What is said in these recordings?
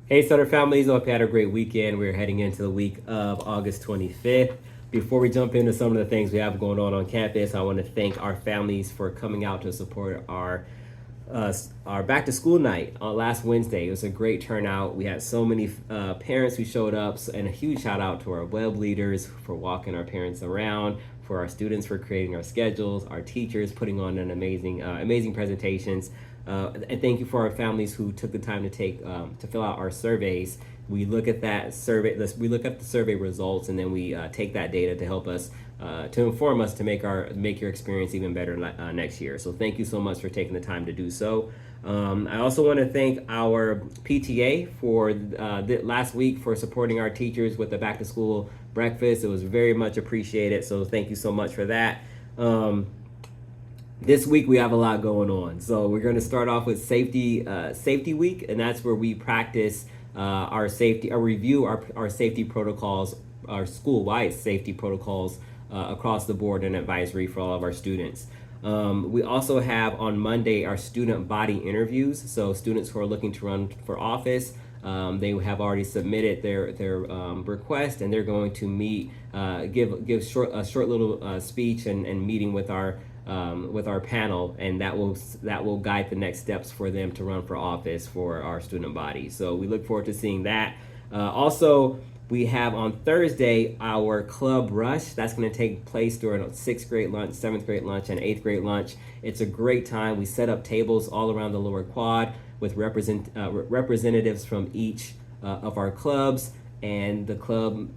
Hey, Sutter families, hope you had a great weekend. We're heading into the week of August 25th. Before we jump into some of the things we have going on campus, I want to thank our families for coming out to support our back to school night on last Wednesday. It was a great turnout. We had so many parents who showed up, and a huge shout out to our web leaders for walking our parents around, for our students for creating our schedules, our teachers putting on an amazing presentations. And thank you for our families who took the time to fill out our surveys. We look at that survey. We look at the survey results, and then we take that data to help us, to inform us to make your experience even better next year. So thank you so much for taking the time to do so. I also want to thank our PTA for last week for supporting our teachers with the back to school breakfast. It was very much appreciated. So thank you so much for that. This week we have a lot going on. So we're going to start off with safety week, and that's where we practice review our safety protocols, our school-wide safety protocols across the board, and advisory for all of our students. We also have on Monday our student body interviews. So students who are looking to run for office, they have already submitted their request, and they're going to meet, give a short little speech and meeting with our panel, and that will guide the next steps for them to run for office for our student body. So we look forward to seeing that. Also, we have on Thursday our club rush. That's going to take place during 6th grade lunch, 7th grade lunch, and 8th grade lunch. It's a great time. We set up tables all around the lower quad with representatives from each of our clubs, and the club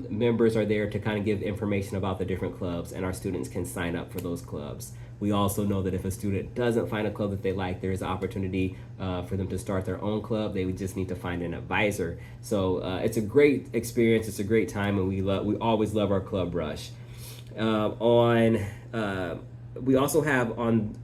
members are there to kind of give information about the different clubs, and our students can sign up for those clubs. We also know that if a student doesn't find a club that they like, there is an opportunity for them to start their own club. They would just need to find an advisor. So it's a great experience. It's a great time, and we always love our club rush. We also have on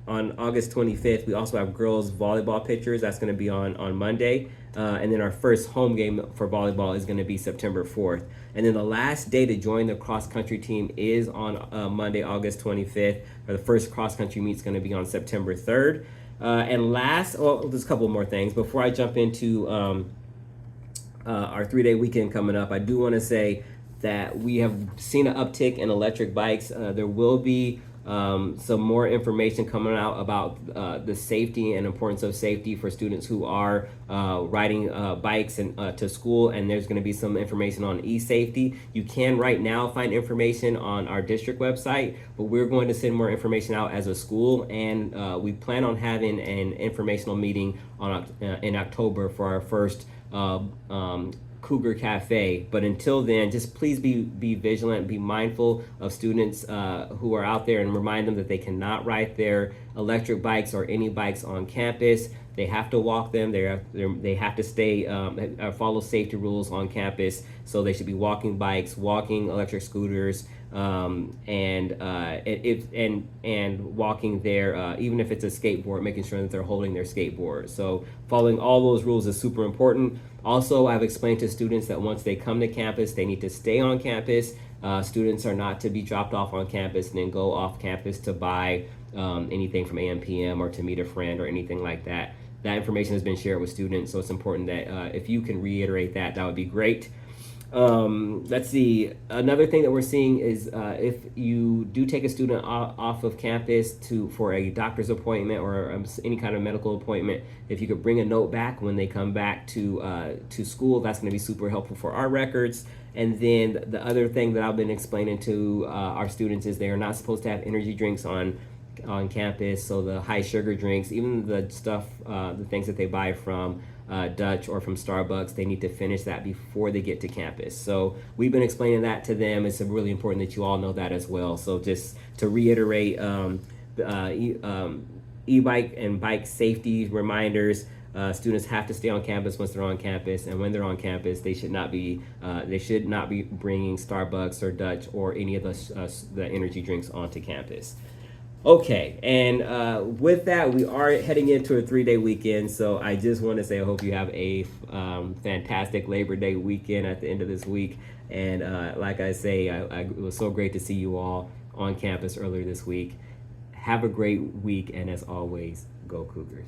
August 25th, we also have girls volleyball pictures. That's going to be on Monday. And then our first home game for volleyball is going to be September 4th. And then the last day to join the cross-country team is on Monday, August 25th. Or the first cross-country meet is going to be on September 3rd. And there's a couple more things. Before I jump into our 3-day weekend coming up, I do want to say that we have seen an uptick in electric bikes. There will be some more information coming out about the safety and importance of safety for students who are riding bikes to school, and there's going to be some information on e-safety. You can right now find information on our district website, but we're going to send more information out as a school, and we plan on having an informational meeting in October for our first Cougar Cafe. But until then, just please be vigilant, be mindful of students who are out there, and remind them that they cannot ride their electric bikes or any bikes on campus. They have to walk them. They have to stay follow safety rules on campus. So they should be walking bikes, walking electric scooters, and walking there, even if it's a skateboard, making sure that they're holding their skateboard. So following all those rules is super important. Also, I've explained to students that once they come to campus, they need to stay on campus. Students are not to be dropped off on campus and then go off campus to buy anything from AM/PM or to meet a friend or anything like that. That information has been shared with students, so it's important that if you can reiterate that would be great. Let's see. Another thing that we're seeing is if you do take a student off of campus for a doctor's appointment or any kind of medical appointment, if you could bring a note back when they come back to school, that's going to be super helpful for our records. And then the other thing that I've been explaining to our students is they are not supposed to have energy drinks on campus. So the high sugar drinks, even the stuff, the things that they buy from Dutch or from Starbucks, they need to finish that before they get to campus. So we've been explaining that to them. It's really important that you all know that as well. So just to reiterate, e-bike and bike safety reminders. Students have to stay on campus once they're on campus, and when they're on campus, they should not be bringing Starbucks or Dutch or any of the energy drinks onto campus. Okay, and with that, we are heading into a 3-day weekend, so I just want to say I hope you have a fantastic Labor Day weekend at the end of this week. And like I say, it was so great to see you all on campus earlier this week. Have a great week, and as always, go Cougars.